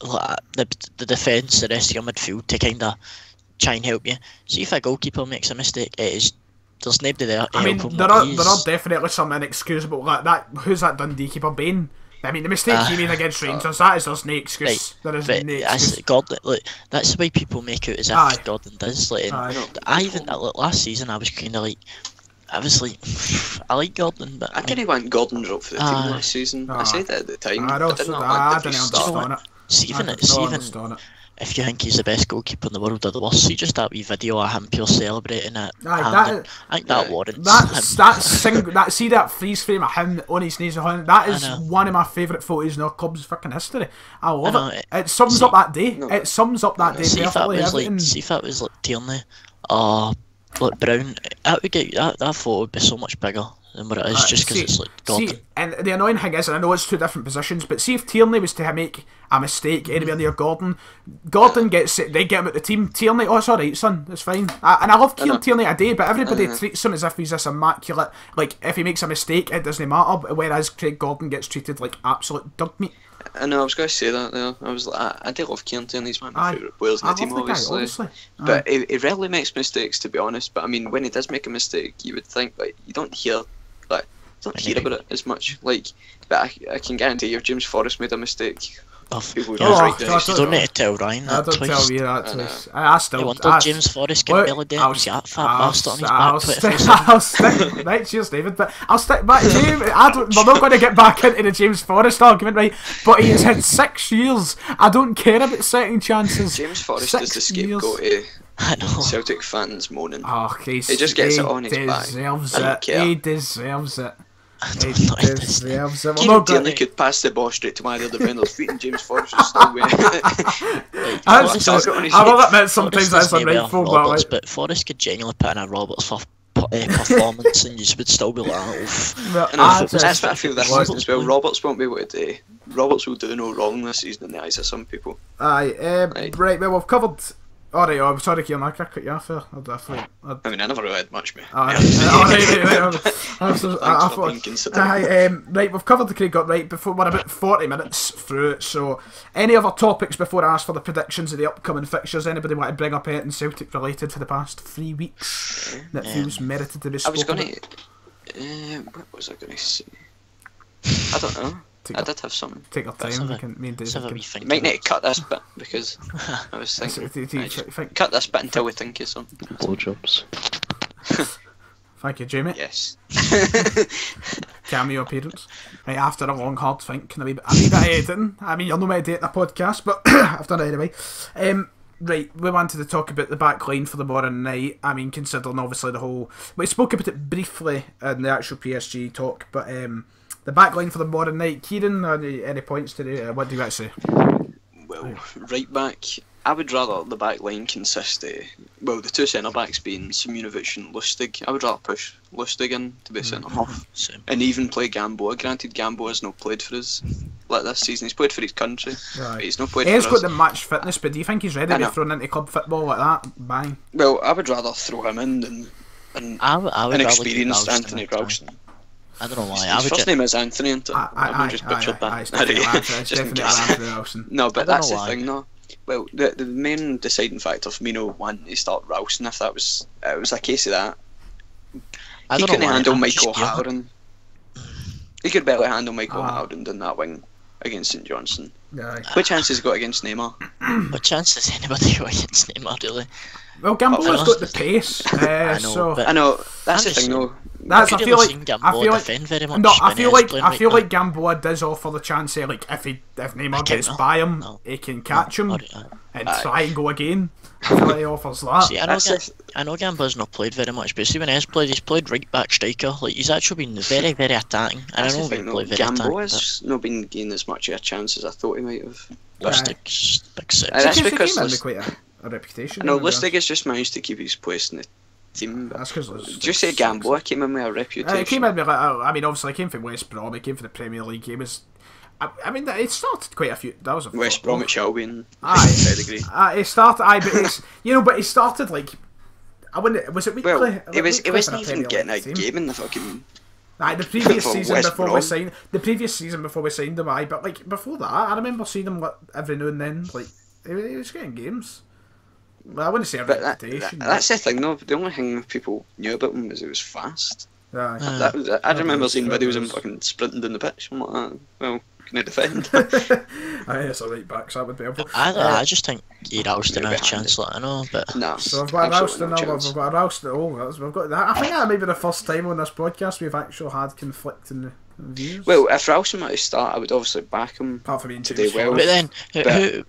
the defence, the rest of your midfield to kind of try and help you. See if a goalkeeper makes a mistake, there's nobody there to help him. There are definitely some inexcusable, like that. Who's that Dundee keeper, Bain? I mean, the mistake he made against Rangers, there's no excuse. Right, there is no excuse. Gordon, like, that's the way people make out as if Gordon does. Like, I even last season, I was kind of like, I like Gordon, but I didn't want Gordon dropped for the team last season. I said that at the time. I didn't understand it. See, even if you think he's the best goalkeeper in the world or the worst, see just that wee video of him pure celebrating it. I think that warrants see that freeze frame of him on his knees, that is one of my favourite photos in our club's fucking history. I love it. It sums up that day. It sums up that day perfectly. See if that was like Tierney or like Brown, that photo would be so much bigger than what it is, just because it's like Gordon. See, and the annoying thing is, and I know it's two different positions, but see if Tierney was to make a mistake anywhere near Gordon gets it, they get him at the team. Tierney, it's alright, son, it's fine. And I love Tierney a day, but everybody treats him as if he's this immaculate, like, if he makes a mistake, it doesn't matter, whereas Craig Gordon gets treated like absolute dog meat. I know, I was going to say that there. I was like, I do love Kieran Tierney, he's one of my favourite players in the team, obviously. But he rarely makes mistakes, to be honest. But I mean, when he does make a mistake, you would think, like, you don't hear about it as much. Like, but I can guarantee you, if James Forrest made a mistake, people would you don't need to tell Ryan that twice. I don't tell you that twice. I still. James Forrest can barely do it. He's got a fat bastard on his back. I'll stick. Right, cheers, David. But I'll stick back. James, we're not going to get back into the James Forrest argument, right? But he has had 6 years. I don't care about second chances. James Forrest is the scapegoat. I know. Celtic fans moaning. He just gets it on his back. He deserves it. Kieran Tierney could pass the ball straight to either the defender's feet, and James Forrest is still winning. I will admit sometimes that's unrightful, but Forrest could genuinely put in a Roberts performance, and you would still be like, that's what I feel this season as well. Roberts won't be able to do. Roberts will do no wrong this season in the eyes of some people. Right, well, we've covered Alright, I'm sorry, Kieran, I cut you off there. I mean, I never really had much, mate. Right. Right, we've covered the Craig Up right before. We're about 40 minutes through it. So, any other topics before I ask for the predictions of the upcoming fixtures? Anybody want to bring up anything Celtic related for the past 3 weeks that feels merited to be spoken about? What was I going to say? I don't know. I did have something. Take your time. Might need to cut this bit because I was thinking. Cut this bit until we think of something. Blowjobs. Thank you, Jamie. Yes. Cameo appearance. Right, after a long hard think and a wee bit of editing. I mean, you're not meditating a podcast, but I've done it anyway. Right, we wanted to talk about the back line for the tomorrow night. I mean, considering obviously the whole... We spoke about it briefly in the actual PSG talk, but the back line for the tomorrow night. Kieran, any points today? What do you guys say? Well, right back, I would rather the back line consist of... Well, the two centre-backs being Simunovic and Lustig. I would rather push Lustig in to be centre-half. And even play Gamboa. Granted, Gamboa has not played for us like this season. He's played for his country, but he's not played for us. He's got the match fitness, but do you think he's ready to be thrown into club football like that? Bang. Well, I would rather throw him in than an experienced Anthony Ralston. I don't know why. His first name is Anthony, isn't it? I've just butchered that. It's definitely Anthony Ralston. No, but that's the thing, though. Well, the main deciding factor for me not wanting to start Ralston, if it was a case of that, he couldn't handle Michael O'Halloran. He could barely handle Michael O'Halloran in that wing against St Johnstone. What chance has he got against Neymar? What chance has anybody got against Neymar, really? Well, Gamboa's got the pace. I know. That's the thing, though. I feel like Gamboa Gamboa does offer the chance of, like, if Neymar gets by him, he can catch him and try and go again. I feel like he offers that. See, I know Gamboa's not played very much, but see when he's played right back striker. Like, he's actually been very, very attacking. And I know he played very attacking. Gamboa's not been getting as much of a chance as I thought he might have. Lustig's big six. That's because quite a reputation. No, Lustig has just managed to keep his place in the team. That's because just say Gamboa came in with a reputation. He came in with, I mean, obviously, he came from West Brom. He came from the Premier League. He was. I mean, it started quite a few. That was a West Bromwich Albion. It started. But he started like. I wouldn't. Was it weekly? Well, it wasn't even getting a game in the fucking. The previous season previous season before we signed him, but like before that, I remember seeing him like, every now and then. Like he was getting games. Well, I wouldn't say a reputation. That's the thing, though. The only thing people knew about him was he was fast. I remember seeing videos of him fucking sprinting down the pitch. I'm like, well, can I defend? I mean, it's a right back, so that would be helpful. I just think Ralston had a chance, like, I know, but... No, so we've got a Ralston now, we've got a Ralston, we've got that. I think that may be the first time on this podcast we've actually had conflicting views. Well, if Ralston were to start, I would obviously back him to do well. But then, who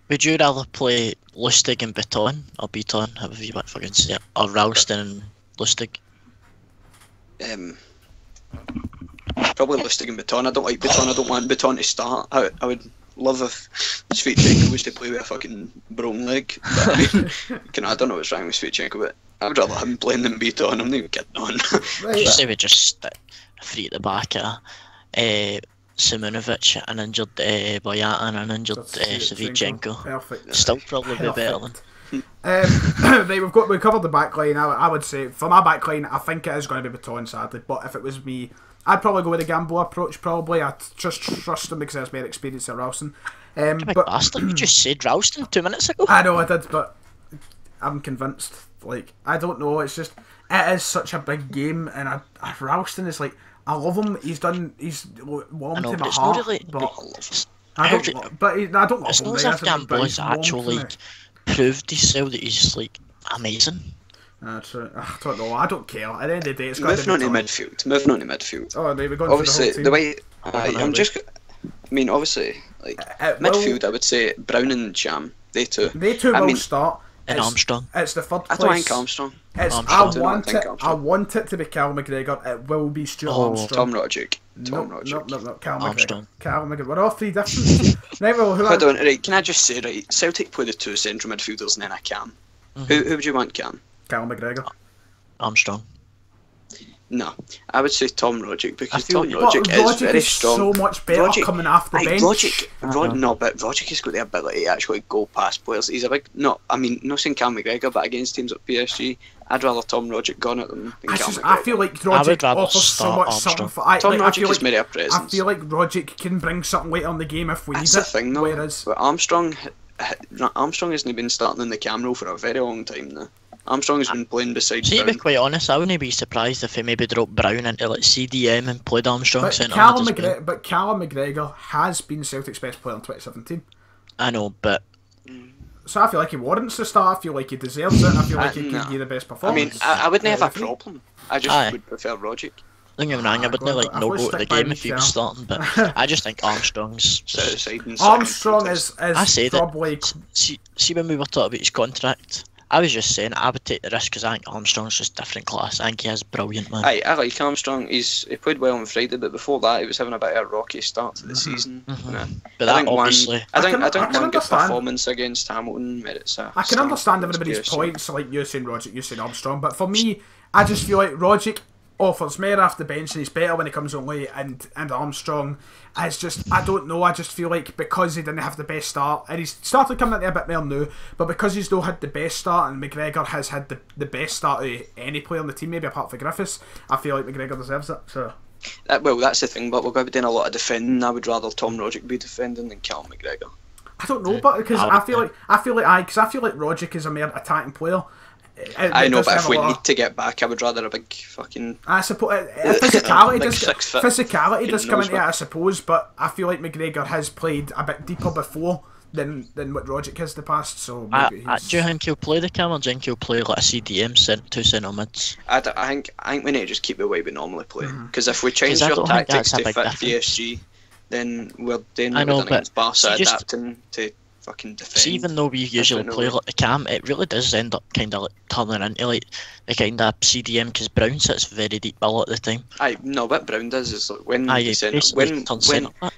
would you rather play Lustig and Beton, or Beton, however you might fucking say it, or Ralston and Lustig? Probably Lustig and Beton. I don't like Beton. I don't want Beton to start. I would love if Sviatchenko was to play with a fucking broken leg. But, I mean, I don't know what's wrong with Sviatchenko, but I would rather him playing than Beton. I'm not even kidding on. Say we just stick free at the back at Simunovic, an injured Boyata, and an injured Sviatchenko. Perfect. Still probably be better than. Right, we covered the back line. I would say for my back line, I think it is going to be Beton, sadly. But if it was me, I'd probably go with the Gamboa approach. Probably, I'd just trust him because he has more experience at Ralston. But bastard, you just said Ralston 2 minutes ago. I know I did, but I'm convinced. Like, I don't know. It's just it is such a big game, and Ralston is like, I love him. He's warmed to my heart. Really, but I don't love him. It's not as if Gamboa's actually proved himself that he's like amazing. That's right. I don't know. I don't care. At the end of the day, it's moving on to midfield. Oh, they were going obviously to the way. I mean, obviously, like midfield. I would say Brown and Cham. They two will start. And Armstrong. It's the third place. I don't think Armstrong. I want it to be Cal McGregor. It will be Stuart Armstrong. Tom Rodgick. No, Cal Armstrong. McGregor. Cal McGregor. We're all three different. Right, can I just say, right, Celtic play the two central midfielders and then a Cam. Who would you want, Cam? Cal McGregor. Armstrong. No, I would say Tom Rogic because feel Tom like- Rogic is Rogic very is strong. so much better Rogic- coming off the bench. But Rogic has got the ability to actually go past players. He's a big, not saying Cal McGregor, but against teams at PSG, I'd rather Tom Rogic gone at them than Cal McGregor. I feel like I would Rogic rather offers so start much Armstrong. something. Tom I Rogic feel is like, made a I presence. feel like Rogic can bring something later on the game if we That's need the it. thing, though. Whereas But Armstrong hasn't been starting in the cam role for a very long time now. Armstrong has been playing beside See, to be Brown. quite honest, I wouldn't be surprised if he maybe dropped Brown into like CDM and played Armstrong but centre Callum mid as well. McGregor has been Celtic's best player in 2017. I know, but So I feel like he warrants the start. I feel like he deserves it. I feel like he No. can give the best I performance. mean, I wouldn't have a Referee. problem. I just Aye. would prefer Rogic. don't get me wrong, I wouldn't like I've no got to go to the stick by game if he was myself. starting, but I just think Armstrong's Set just, aside and Armstrong second is I said probably. it. See when we were talking about his contract, I was just saying I would take the risk because I think Armstrong's just different class. I think he is brilliant, man. I like Armstrong. He played well on Friday, but before that, he was having a bit of a rocky start to the season. Nah. But I that think obviously, I think can one good understand. performance against Hamilton merits a I can start understand against everybody's PSG. points, like you're saying Rogic, you're saying Armstrong, but for me, I just feel like Rogic offers more off the bench and he's better when he comes on late, and Armstrong is just, I don't know, I just feel like because he didn't have the best start, and he's started coming into a bit more now, but because he's not had the best start and McGregor has had the best start of any player on the team, maybe apart from Griffiths, I feel like McGregor deserves it, so... Well, that's the thing, but we're going to be doing a lot of defending. I would rather Tom Rogic be defending than Cal McGregor. I don't know, but because I feel like Rogic is a more attacking player. I know, but if we need to get back, I would rather a big fucking... I suppose physicality Like does 6 foot physicality does come into it, nose I suppose, but I feel like McGregor has played a bit deeper before than what Rogic has in the past. So maybe do you think he'll play the cam or do you think he'll play like a CDM two centre mids? I think we need to just keep the way we normally play. Because if we change 'Cause I your don't think tactics that's a to big fit difference. PSG, then we're doing I know, everything against but Barca, see, just- adapting to fucking defend. See, even though we usually don't play know. like the cam, it really does end up kind of like turning into like the kind of CDM because Brown sits very deep a lot of the time. What Brown does is like when Aye, he basically turns centre back.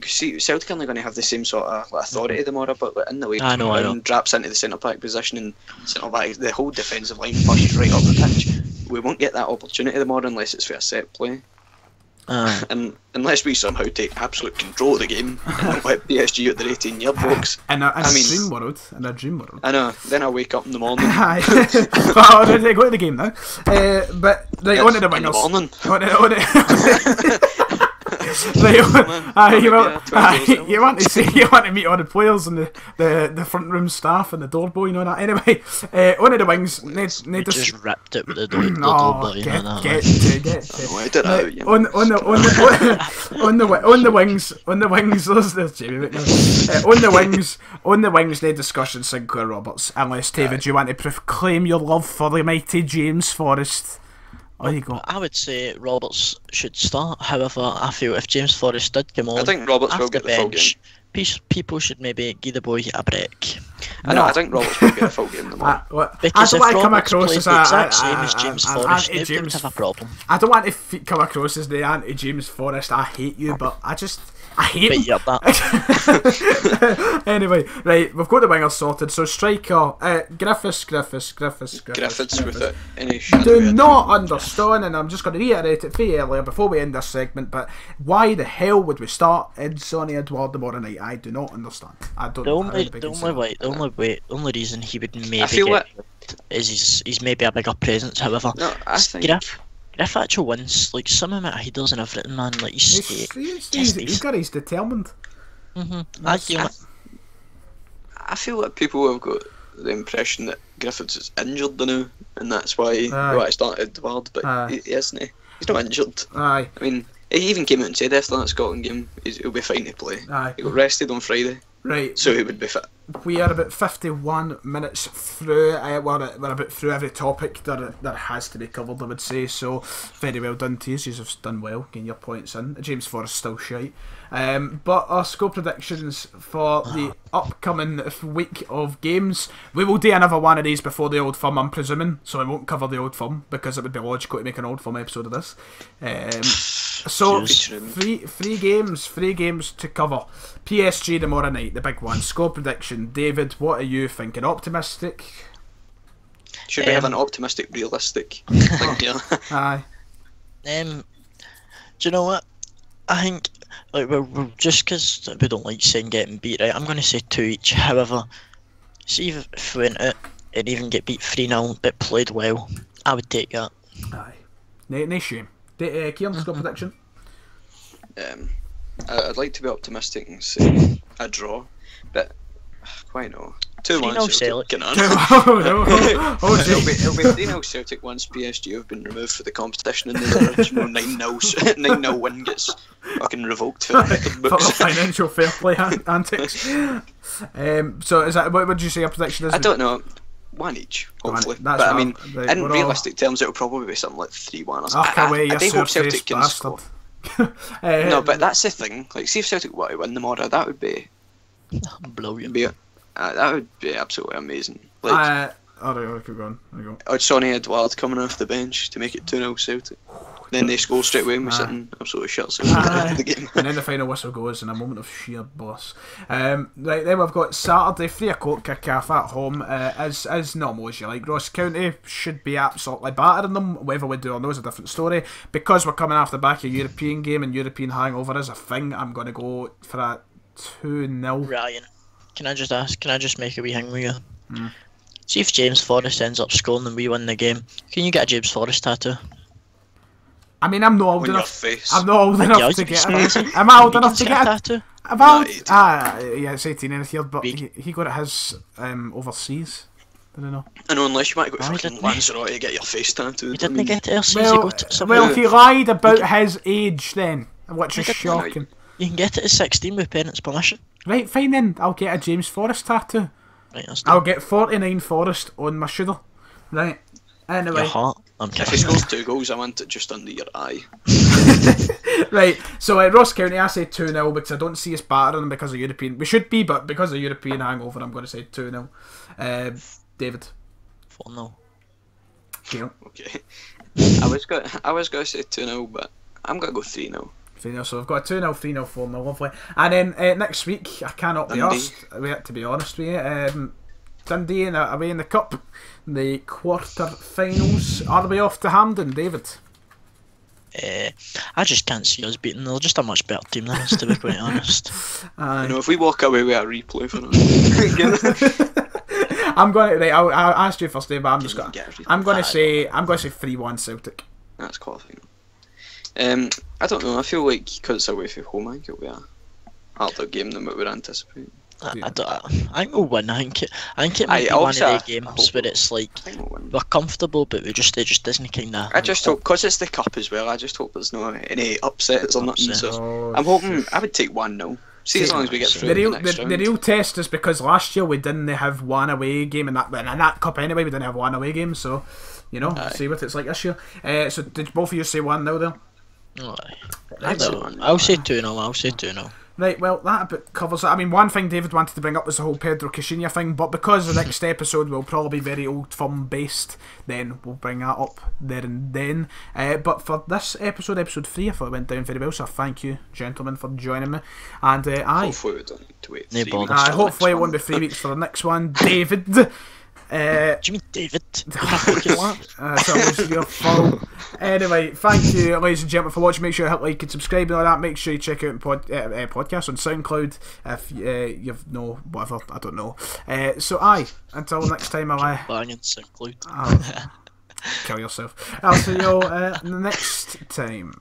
see, Celtic are only going to have the same sort of like, authority tomorrow, but like, in the way I know. Brown drops into the centre back position and centre back, the whole defensive line pushes right up the pitch. We won't get that opportunity tomorrow unless it's for a set play. And unless we somehow take absolute control of the game and let PSG at their 18-yard box. in a dream world. I know. Then I wake up in the morning. Aye. Well, they go to the game now. But right, on to the in the wingers. morning. You want to meet all the players and the front room staff and the door boy and all that. Anyway, on to the wings. We just ripped it with the door boy and all that. Get to. I don't know. Right, on the wings. There's Jamie right now. On the wings. No discussion. Sinclair Roberts. Unless David, you want to proclaim your love for the mighty James Forrest. Oh, you go. I would say Roberts should start. However, I feel if James Forrest did come on, I think Roberts will after get the full game. people should maybe give the boy a break. I know. I think Roberts will get a full game tomorrow. Because I if don't want to come Roberts across played as the exact same as James Forrest, an they would have a problem. I don't want to come across as the anti-James Forrest. I hate you, but I hate But him. you're that. Anyway, right, we've got the wingers sorted. So striker, Griffiths. Griffiths without any shadow Do of a not understand, and I'm just going to reiterate it for you earlier before we end this segment, but why the hell would we start in Sonny Edouard tomorrow night? I do not understand. I don't know. The only reason he would maybe feel get is he's maybe a bigger presence. However, No, I think Griff actually wins like some amount of headers and everything, man. Like He's eager, he's determined. I feel like people have got the impression that Griffiths is injured now, and that's why he started Edouard, but he isn't. He's not injured. Aye. I mean, he even came out and said after that Scotland game he'll be fine to play. Aye. He got rested on Friday, Right. so he would be fit. We are about 51 minutes through. We're about through every topic that has to be covered, I would say. So, very well done to you. You've done well, getting your points in. James Forrest still shite. But our score predictions for the upcoming week of games. We will do another one of these before the Old Firm, I'm presuming. So I won't cover the Old Firm because it would be logical to make an Old Firm episode of this. So three games to cover. PSG tomorrow night, the big one. Score prediction. David, what are you thinking? Optimistic? Should we have an optimistic, realistic thing here? Aye. Do you know what? I think like we're just because we don't like saying getting beat, right? I'm going to say 2 each. However, see if we went out and even get beat 3-0 but played well, I would take that. Aye. No shame. Kieran, score prediction? I'd like to be optimistic and say a draw, but quite no. 2-1 Celtic. Get on. It'll be 3-0 Celtic once PSG have been removed for the competition and the original 9-0 win gets fucking revoked for the record books. Financial fair play antics. So is that what would you say a prediction is? I don't know. 1 each, hopefully. But I mean, in realistic terms, it'll probably be something like 3-1 or something. I do hope Celtic can score. No, but that's the thing. Like, see if Celtic were to win tomorrow, that would be brilliant. That would be absolutely amazing. Like, alright, keep going. There you go. Sonny Edouard coming off the bench to make it 2-0 Celtic. Then they score straight away and we're sitting absolutely shut Celtic the game. And then the final whistle goes in a moment of sheer bliss. Right, then we've got Saturday, 3 o'clock kick-off at home. As normal as you like. Ross County should be absolutely battering them. Whatever we do on those is a different story. Because we're coming off the back of a European game and European hangover is a thing, I'm going to go for a 2-0. Ryan, can I just make a wee hang with you? See if James Forrest ends up scoring and we win the game. Can you get a James Forrest tattoo? I mean, I'm not old enough. I'm not old enough to get it. Am I old enough to get a tattoo? Yeah, it's 18 in the field, but he got it his overseas. I don't know. I know, unless you might go to fucking Lanzarote to get your face tattooed. He didn't get it overseas. Well, he lied about his age then, which is shocking. You can get it at 16 with parents' permission. Right, fine then. I'll get a James Forrest tattoo. Right, I'll get 49 Forrest on my shoulder. Right. Anyway. Your heart. If he scores 2 goals, I want it just under your eye. Right, so Ross County, I say 2-0 because I don't see us battering them because of European. We should be, but because of European hangover, I'm going to say 2-0. David. 4-0. Okay. I was going to say 2-0, but I'm going to go 3-0. 3-0, so we've got a 2-0, 3-0, 4-0, lovely. And then next week, I cannot be asked, to be honest with you, Dundee away in the Cup, the quarter-finals. Are we off to Hampden, David? I just can't see us beating. They're just a much better team than us, to be quite honest. You know, if we walk away with a replay for us. I'm going to. Right, I'll ask you first, Dave, but I'm going to say 3-1 Celtic. That's qualifying. I don't know. I feel like because it's away from home, I think it'll be a harder game than what we're anticipating. I think we'll win. I think it might be one of the games where it's like we're comfortable, but it just isn't kind of. I just hope, because it's the cup as well. I just hope there's no any upsets or nothing. So I'm hoping I would take 1-0. See, as long as we get through the real test is because last year we didn't have one away game in that cup anyway. We didn't have one away game, so you know, see what it's like this year. So did both of you say 1-0 there? I'll say 2-0. I'll say 2-0. Right, well, that about covers it. I mean, one thing David wanted to bring up was the whole Pedro Caixinha thing, but because the next episode will probably be very Old Firm based, then we'll bring that up there and then. But for this episode 3, I thought it went down very well, so thank you, gentlemen, for joining me. And hopefully we don't need to wait 3 weeks. Hopefully it won't be 3 weeks for the next one. David. Do you mean David? It's your fault. Anyway, thank you, ladies and gentlemen, for watching. Make sure you hit like and subscribe and all that. Make sure you check out podcasts on SoundCloud if you've whatever, I don't know. So until next time, banging SoundCloud. Kill yourself. I'll see you all next time.